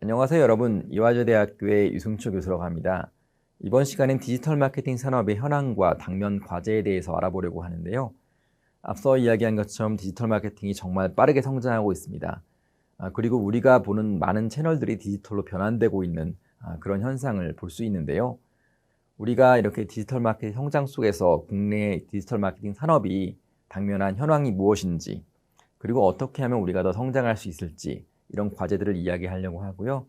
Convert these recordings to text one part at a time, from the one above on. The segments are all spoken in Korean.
안녕하세요 여러분. 이화여대학교의 유승초 교수라고 합니다. 이번 시간엔 디지털 마케팅 산업의 현황과 당면 과제에 대해서 알아보려고 하는데요. 앞서 이야기한 것처럼 디지털 마케팅이 정말 빠르게 성장하고 있습니다. 그리고 우리가 보는 많은 채널들이 디지털로 변환되고 있는 그런 현상을 볼 수 있는데요. 우리가 이렇게 디지털 마케팅 성장 속에서 국내 디지털 마케팅 산업이 당면한 현황이 무엇인지, 그리고 어떻게 하면 우리가 더 성장할 수 있을지, 이런 과제들을 이야기하려고 하고요.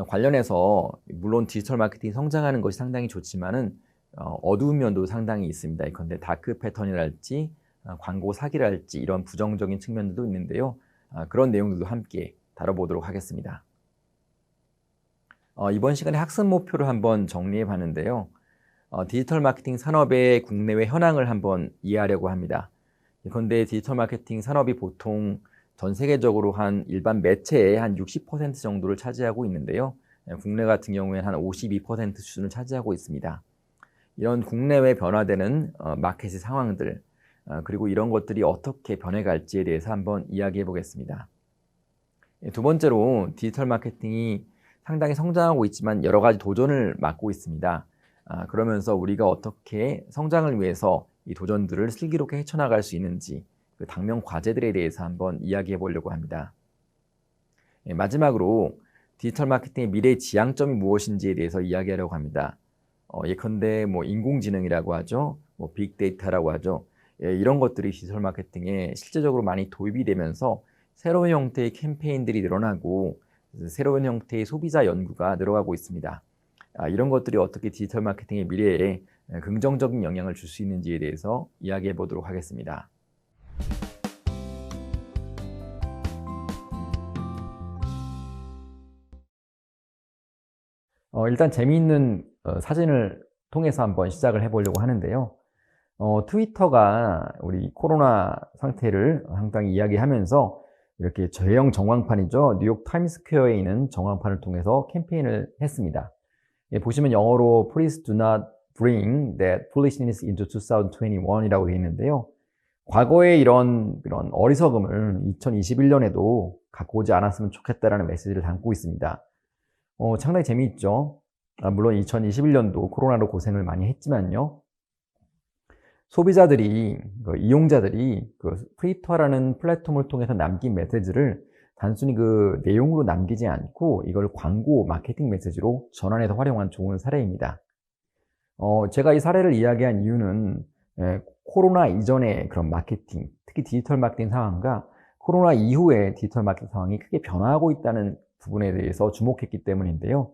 관련해서 물론 디지털 마케팅이 성장하는 것이 상당히 좋지만은 어두운 면도 상당히 있습니다. 예컨대 다크 패턴이랄지 광고 사기랄지 이런 부정적인 측면들도 있는데요. 그런 내용들도 함께 다뤄보도록 하겠습니다. 이번 시간에 학습 목표를 한번 정리해 봤는데요. 디지털 마케팅 산업의 국내외 현황을 한번 이해하려고 합니다. 예컨대 디지털 마케팅 산업이 보통 전 세계적으로 한 일반 매체의 한 60% 정도를 차지하고 있는데요. 국내 같은 경우에는 한 52% 수준을 차지하고 있습니다. 이런 국내외 변화되는 마켓의 상황들, 그리고 이런 것들이 어떻게 변해갈지에 대해서 한번 이야기해 보겠습니다. 두 번째로 디지털 마케팅이 상당히 성장하고 있지만 여러 가지 도전을 맞고 있습니다. 그러면서 우리가 어떻게 성장을 위해서 이 도전들을 슬기롭게 헤쳐나갈 수 있는지 그 당면 과제들에 대해서 한번 이야기해 보려고 합니다. 마지막으로 디지털 마케팅의 미래 지향점이 무엇인지에 대해서 이야기하려고 합니다. 예컨대 인공지능이라고 하죠, 빅데이터라고 하죠. 이런 것들이 디지털 마케팅에 실제적으로 많이 도입이 되면서 새로운 형태의 캠페인들이 늘어나고 새로운 형태의 소비자 연구가 늘어가고 있습니다. 이런 것들이 어떻게 디지털 마케팅의 미래에 긍정적인 영향을 줄 수 있는지에 대해서 이야기해 보도록 하겠습니다. 일단 재미있는 사진을 통해서 한번 시작을 해보려고 하는데요. 트위터가 우리 코로나 상태를 상당히 이야기하면서 이렇게 대형 전광판이죠. 뉴욕 타임스퀘어에 있는 전광판을 통해서 캠페인을 했습니다. 보시면 영어로 Please do not bring that foolishness into 2021이라고 되어 있는데요. 과거에 이런 어리석음을 2021년에도 갖고 오지 않았으면 좋겠다라는 메시지를 담고 있습니다. 상당히 재미있죠. 물론 2021년도 코로나로 고생을 많이 했지만요. 소비자들이, 이용자들이 트위터라는 플랫폼을 통해서 남긴 메시지를 단순히 그 내용으로 남기지 않고 이걸 광고, 마케팅 메시지로 전환해서 활용한 좋은 사례입니다. 제가 이 사례를 이야기한 이유는 코로나 이전의 그런 마케팅, 특히 디지털 마케팅 상황과 코로나 이후의 디지털 마케팅 상황이 크게 변화하고 있다는 부분에 대해서 주목했기 때문인데요.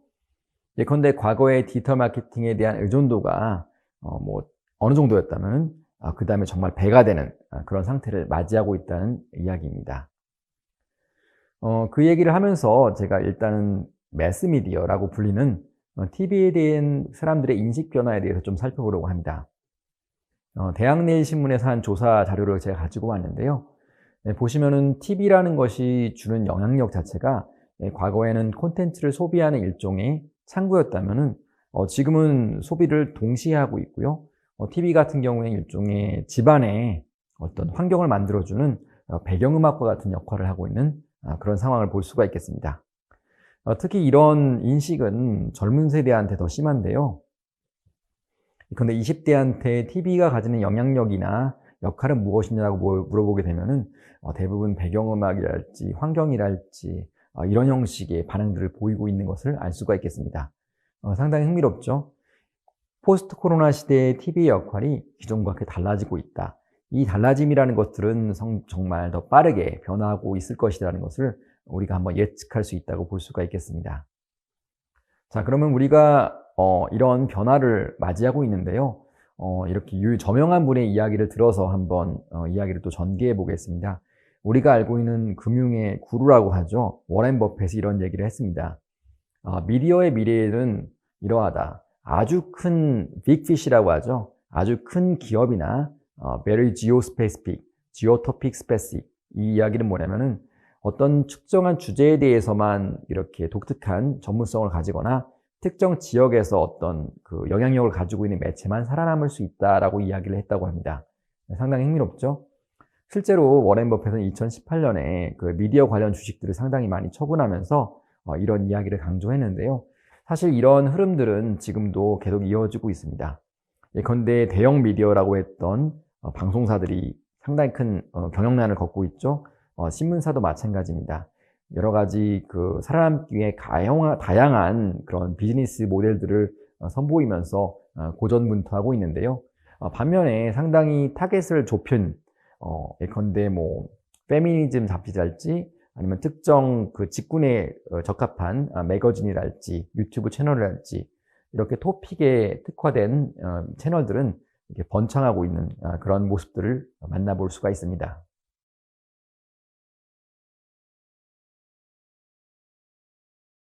예컨대 과거의 디지털 마케팅에 대한 의존도가 어느 정도였다면 그 다음에 정말 배가 되는 그런 상태를 맞이하고 있다는 이야기입니다. 그 얘기를 하면서 제가 일단은 매스미디어라고 불리는 TV에 대한 사람들의 인식 변화에 대해서 좀 살펴보려고 합니다. 대학내일신문에서 한 조사 자료를 제가 가지고 왔는데요. 보시면은 TV라는 것이 주는 영향력 자체가 과거에는 콘텐츠를 소비하는 일종의 창구였다면은 지금은 소비를 동시에 하고 있고요. TV 같은 경우에는 일종의 집안에 어떤 환경을 만들어주는 배경음악과 같은 역할을 하고 있는 그런 상황을 볼 수가 있겠습니다. 특히 이런 인식은 젊은 세대한테 더 심한데요. 근데 20대한테 TV가 가지는 영향력이나 역할은 무엇이냐고 물어보게 되면은 대부분 배경음악이랄지 환경이랄지 이런 형식의 반응들을 보이고 있는 것을 알 수가 있겠습니다. 상당히 흥미롭죠? 포스트 코로나 시대의 TV의 역할이 기존과 그렇게 달라지고 있다. 이 달라짐이라는 것들은 정말 더 빠르게 변화하고 있을 것이라는 것을 우리가 한번 예측할 수 있다고 볼 수가 있겠습니다. 자, 그러면 우리가 이런 변화를 맞이하고 있는데요. 이렇게 저명한 분의 이야기를 들어서 한번 이야기를 또 전개해 보겠습니다. 우리가 알고 있는 금융의 구루라고 하죠. 워렌 버핏이 이런 얘기를 했습니다. 미디어의 미래에는 이러하다. 아주 큰 빅피시라고 하죠. 아주 큰 기업이나 very geospecific, geotopic specific 이 이야기는 뭐냐면은 어떤 특정한 주제에 대해서만 이렇게 독특한 전문성을 가지거나 특정 지역에서 어떤 그 영향력을 가지고 있는 매체만 살아남을 수 있다라고 이야기를 했다고 합니다. 상당히 흥미롭죠? 실제로 워렌 버핏은 2018년에 그 미디어 관련 주식들을 상당히 많이 처분하면서 이런 이야기를 강조했는데요. 사실 이런 흐름들은 지금도 계속 이어지고 있습니다. 예컨대 대형 미디어라고 했던 방송사들이 상당히 큰 경영난을 겪고 있죠. 신문사도 마찬가지입니다. 여러 가지 그 살아남기 위해 다양한 그런 비즈니스 모델들을 선보이면서 고전분투하고 있는데요. 반면에 상당히 타겟을 좁힌 예컨대 뭐 페미니즘 잡지랄지 아니면 특정 그 직군에 적합한 매거진이랄지 유튜브 채널이랄지 이렇게 토픽에 특화된 채널들은 이렇게 번창하고 있는 그런 모습들을 만나볼 수가 있습니다.